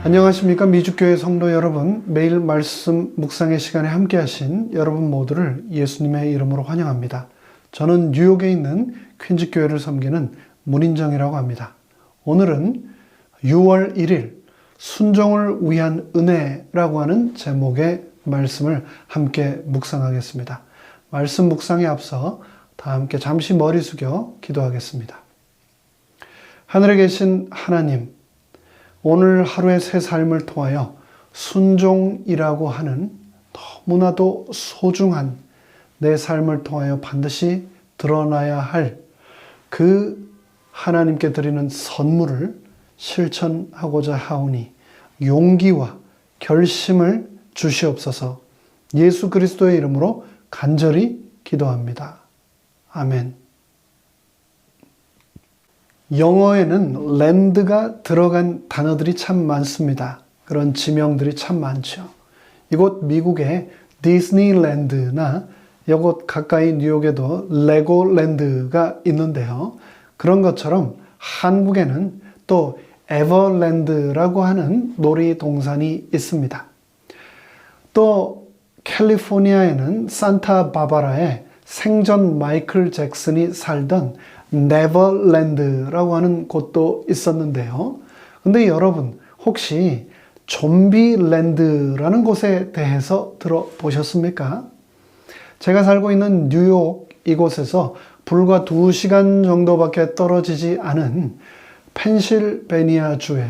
안녕하십니까. 미주교회 성도 여러분, 매일 말씀 묵상의 시간에 함께 하신 여러분 모두를 예수님의 이름으로 환영합니다. 저는 뉴욕에 있는 퀸즈교회를 섬기는 문인정이라고 합니다. 오늘은 6월 1일 순종을 위한 은혜라고 하는 제목의 말씀을 함께 묵상하겠습니다. 말씀 묵상에 앞서 다 함께 잠시 머리 숙여 기도하겠습니다. 하늘에 계신 하나님, 오늘 하루의 새 삶을 통하여 순종이라고 하는 너무나도 소중한 내 삶을 통하여 반드시 드러나야 할 그 하나님께 드리는 선물을 실천하고자 하오니 용기와 결심을 주시옵소서. 예수 그리스도의 이름으로 간절히 기도합니다. 아멘. 영어에는 랜드가 들어간 단어들이 참 많습니다. 그런 지명들이 참 많죠. 이곳 미국의 디즈니랜드나 이곳 가까이 뉴욕에도 레고랜드가 있는데요. 그런 것처럼 한국에는 또 에버랜드라고 하는 놀이동산이 있습니다. 또 캘리포니아에는 산타바바라에 생전 마이클 잭슨이 살던 네버랜드라고 하는 곳도 있었는데요. 근데 여러분 혹시 좀비랜드라는 곳에 대해서 들어보셨습니까? 제가 살고 있는 뉴욕 이곳에서 불과 2시간 정도밖에 떨어지지 않은 펜실베니아주의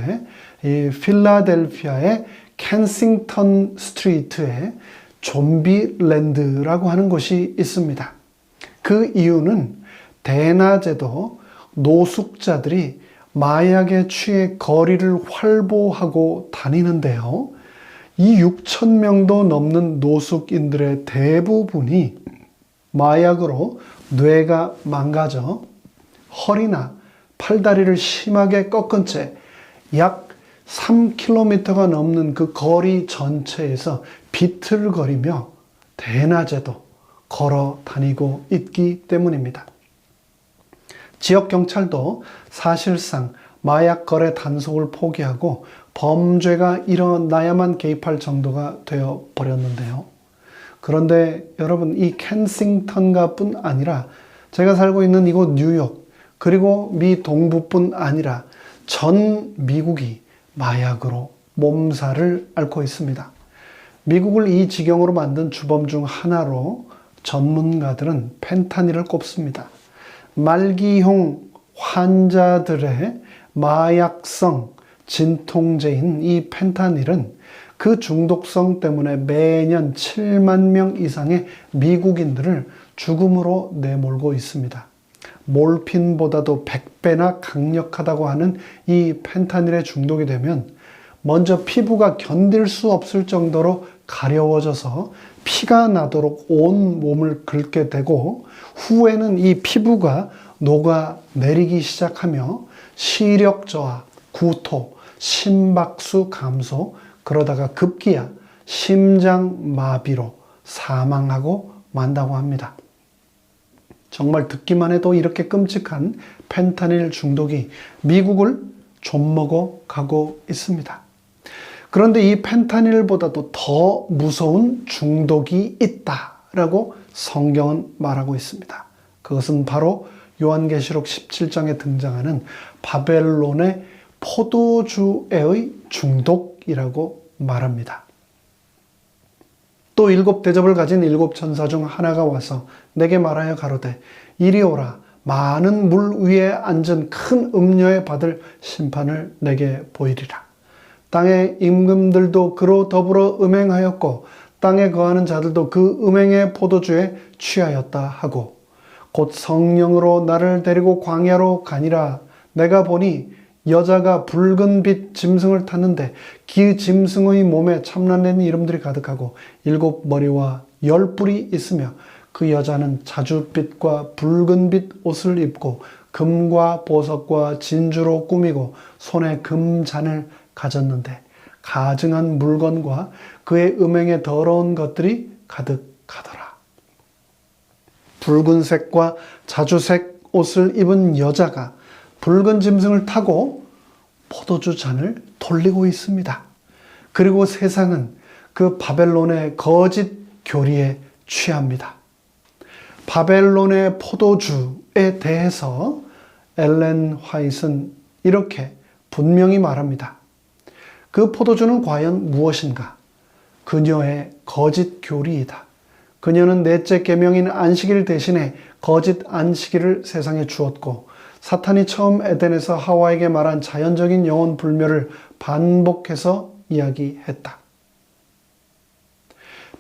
이 필라델피아의 켄싱턴 스트리트에 좀비랜드라고 하는 곳이 있습니다. 그 이유는 대낮에도 노숙자들이 마약에 취해 거리를 활보하고 다니는데요. 이 6,000명도 넘는 노숙인들의 대부분이 마약으로 뇌가 망가져 허리나 팔다리를 심하게 꺾은 채 약 3km가 넘는 그 거리 전체에서 비틀거리며 대낮에도 걸어 다니고 있기 때문입니다. 지역 경찰도 사실상 마약 거래 단속을 포기하고 범죄가 일어나야만 개입할 정도가 되어 버렸는데요. 그런데 여러분, 이 켄싱턴가뿐 아니라 제가 살고 있는 이곳 뉴욕, 그리고 미 동부뿐 아니라 전 미국이 마약으로 몸살을 앓고 있습니다. 미국을 이 지경으로 만든 주범 중 하나로 전문가들은 펜타닐을 꼽습니다. 말기형 환자들의 마약성 진통제인 이 펜타닐은 그 중독성 때문에 매년 7만 명 이상의 미국인들을 죽음으로 내몰고 있습니다. 몰핀보다도 100배나 강력하다고 하는 이 펜타닐에 중독이 되면 먼저 피부가 견딜 수 없을 정도로 가려워져서 피가 나도록 온 몸을 긁게 되고 후에는 이 피부가 녹아내리기 시작하며 시력 저하, 구토, 심박수 감소, 그러다가 급기야 심장마비로 사망하고 만다고 합니다. 정말 듣기만 해도 이렇게 끔찍한 펜타닐 중독이 미국을 좀먹어 가고 있습니다. 그런데 이 펜타닐보다도 더 무서운 중독이 있다라고 성경은 말하고 있습니다. 그것은 바로 요한계시록 17장에 등장하는 바벨론의 포도주의 중독이라고 말합니다. 또 7 대접을 가진 7 천사 중 하나가 와서 내게 말하여 가로되 이리 오라, 많은 물 위에 앉은 큰 음녀에 받을 심판을 내게 보이리라. 땅의 임금들도 그로 더불어 음행하였고 땅에 거하는 자들도 그 음행의 포도주에 취하였다 하고 곧 성령으로 나를 데리고 광야로 가니라. 내가 보니 여자가 붉은 빛 짐승을 탔는데 그 짐승의 몸에 참나된 이름들이 가득하고 7 머리와 10 뿔이 있으며 그 여자는 자줏빛과 붉은 빛 옷을 입고 금과 보석과 진주로 꾸미고 손에 금잔을 가졌는데 가증한 물건과 그의 음행에 더러운 것들이 가득하더라. 붉은색과 자주색 옷을 입은 여자가 붉은 짐승을 타고 포도주 잔을 돌리고 있습니다. 그리고 세상은 그 바벨론의 거짓 교리에 취합니다. 바벨론의 포도주에 대해서 엘렌 화이트는 이렇게 분명히 말합니다. 그 포도주는 과연 무엇인가? 그녀의 거짓 교리이다. 그녀는 넷째 계명인 안식일 대신에 거짓 안식일을 세상에 주었고 사탄이 처음 에덴에서 하와에게 말한 자연적인 영혼 불멸을 반복해서 이야기했다.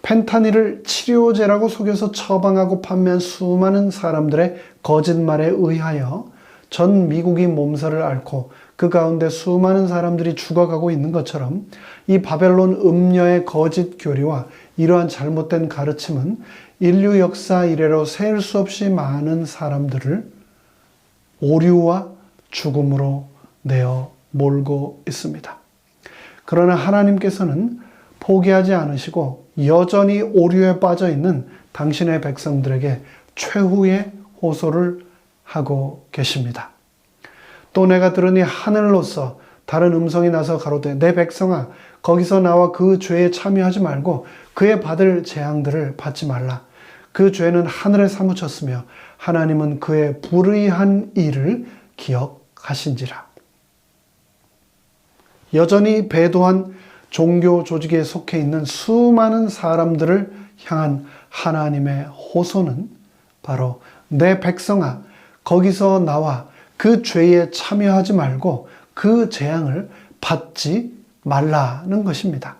펜타닐을 치료제라고 속여서 처방하고 판매한 수많은 사람들의 거짓말에 의하여 전 미국이 몸살을 앓고 그 가운데 수많은 사람들이 죽어가고 있는 것처럼 이 바벨론 음녀의 거짓 교리와 이러한 잘못된 가르침은 인류 역사 이래로 셀 수 없이 많은 사람들을 오류와 죽음으로 내어 몰고 있습니다. 그러나 하나님께서는 포기하지 않으시고 여전히 오류에 빠져 있는 당신의 백성들에게 최후의 호소를 하고 계십니다. 또 내가 들으니 하늘로서 다른 음성이 나서 가로되 내 백성아 거기서 나와 그 죄에 참여하지 말고 그의 받을 재앙들을 받지 말라. 그 죄는 하늘에 사무쳤으며 하나님은 그의 불의한 일을 기억하신지라. 여전히 배도한 종교 조직에 속해 있는 수많은 사람들을 향한 하나님의 호소는 바로 내 백성아 거기서 나와 그 죄에 참여하지 말고 그 재앙을 받지 말라는 것입니다.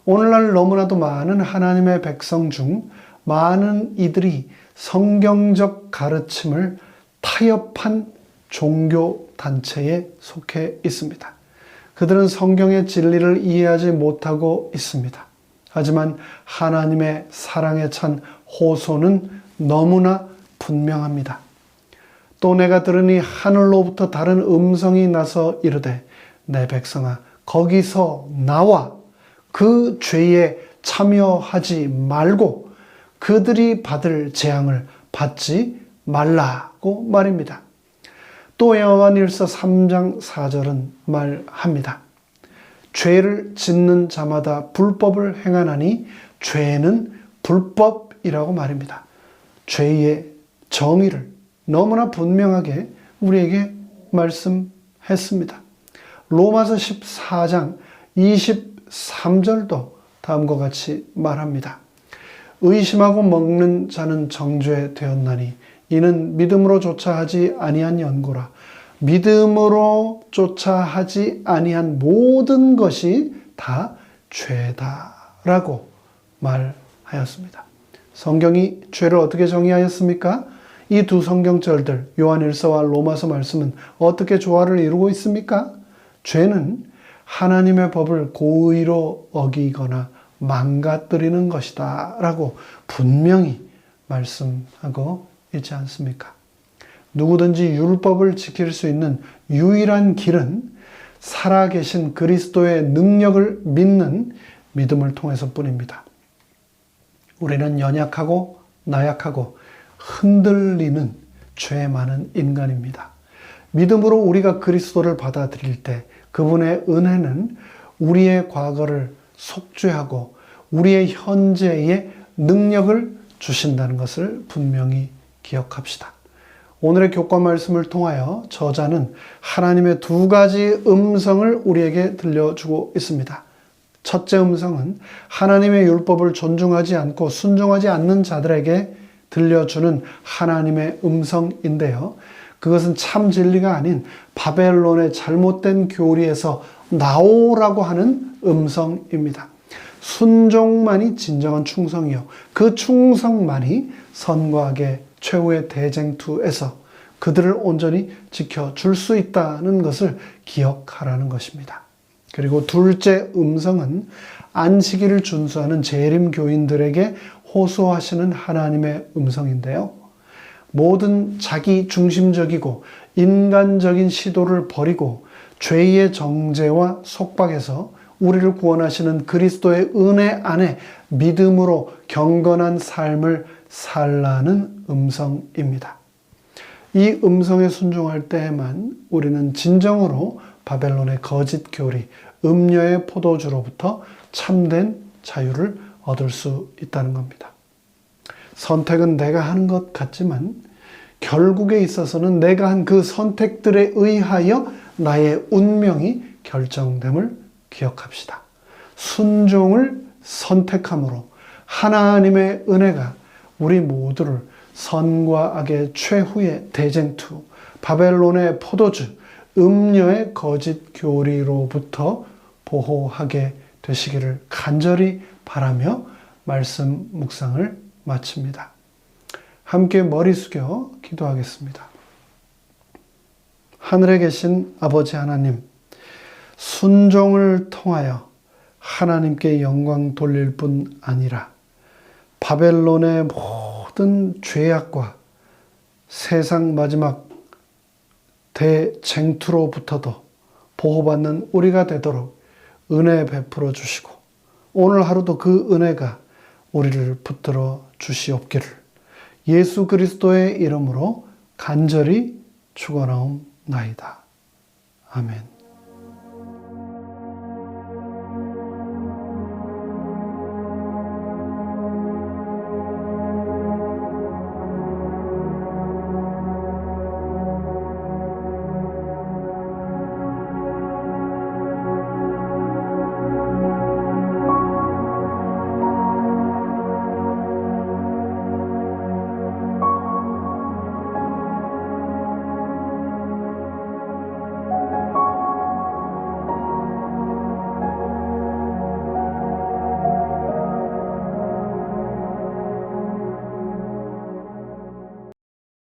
오늘날 너무나도 많은 하나님의 백성 중 많은 이들이 성경적 가르침을 타협한 종교 단체에 속해 있습니다. 그들은 성경의 진리를 이해하지 못하고 있습니다. 하지만 하나님의 사랑에 찬 호소는 너무나 분명합니다. 또 내가 들으니 하늘로부터 다른 음성이 나서 이르되 내 백성아 거기서 나와 그 죄에 참여하지 말고 그들이 받을 재앙을 받지 말라고 말입니다. 또 요한일서 3장 4절은 말합니다. 죄를 짓는 자마다 불법을 행하나니 죄는 불법이라고 말입니다. 죄의 정의를 너무나 분명하게 우리에게 말씀했습니다. 로마서 14장 23절도 다음과 같이 말합니다. 의심하고 먹는 자는 정죄 되었나니 이는 믿음으로 조차 하지 아니한 연고라. 믿음으로 조차 하지 아니한 모든 것이 다 죄다라고 말하였습니다. 성경이 죄를 어떻게 정의하였습니까? 이 두 성경절들 요한일서와 로마서 말씀은 어떻게 조화를 이루고 있습니까? 죄는 하나님의 법을 고의로 어기거나 망가뜨리는 것이다 라고 분명히 말씀하고 있지 않습니까? 누구든지 율법을 지킬 수 있는 유일한 길은 살아계신 그리스도의 능력을 믿는 믿음을 통해서 뿐입니다. 우리는 연약하고 나약하고 흔들리는 죄 많은 인간입니다. 믿음으로 우리가 그리스도를 받아들일 때 그분의 은혜는 우리의 과거를 속죄하고 우리의 현재의 능력을 주신다는 것을 분명히 기억합시다. 오늘의 교과 말씀을 통하여 저자는 하나님의 두 가지 음성을 우리에게 들려주고 있습니다. 첫째 음성은 하나님의 율법을 존중하지 않고 순종하지 않는 자들에게 들려주는 하나님의 음성인데요. 그것은 참 진리가 아닌 바벨론의 잘못된 교리에서 나오라고 하는 음성입니다. 순종만이 진정한 충성이요. 그 충성만이 선과 악의 최후의 대쟁투에서 그들을 온전히 지켜줄 수 있다는 것을 기억하라는 것입니다. 그리고 둘째 음성은 안식일을 준수하는 재림 교인들에게 호소하시는 하나님의 음성인데요. 모든 자기 중심적이고 인간적인 시도를 버리고 죄의 정죄와 속박에서 우리를 구원하시는 그리스도의 은혜 안에 믿음으로 경건한 삶을 살라는 음성입니다. 이 음성에 순종할 때에만 우리는 진정으로 바벨론의 거짓 교리, 음녀의 포도주로부터 참된 자유를 얻을 수 있다는 겁니다. 선택은 내가 하는 것 같지만 결국에 있어서는 내가 한 그 선택들에 의하여 나의 운명이 결정됨을 기억합시다. 순종을 선택함으로 하나님의 은혜가 우리 모두를 선과 악의 최후의 대쟁투, 바벨론의 포도주, 음녀의 거짓 교리로부터 보호하게 되시기를 간절히 바라며 말씀 묵상을 마칩니다. 함께 머리 숙여 기도하겠습니다. 하늘에 계신 아버지 하나님, 순종을 통하여 하나님께 영광 돌릴 뿐 아니라 바벨론의 모든 죄악과 세상 마지막 대쟁투로부터도 보호받는 우리가 되도록 은혜 베풀어 주시고 오늘 하루도 그 은혜가 우리를 붙들어 주시옵기를 예수 그리스도의 이름으로 간절히 축원하옵나이다. 아멘.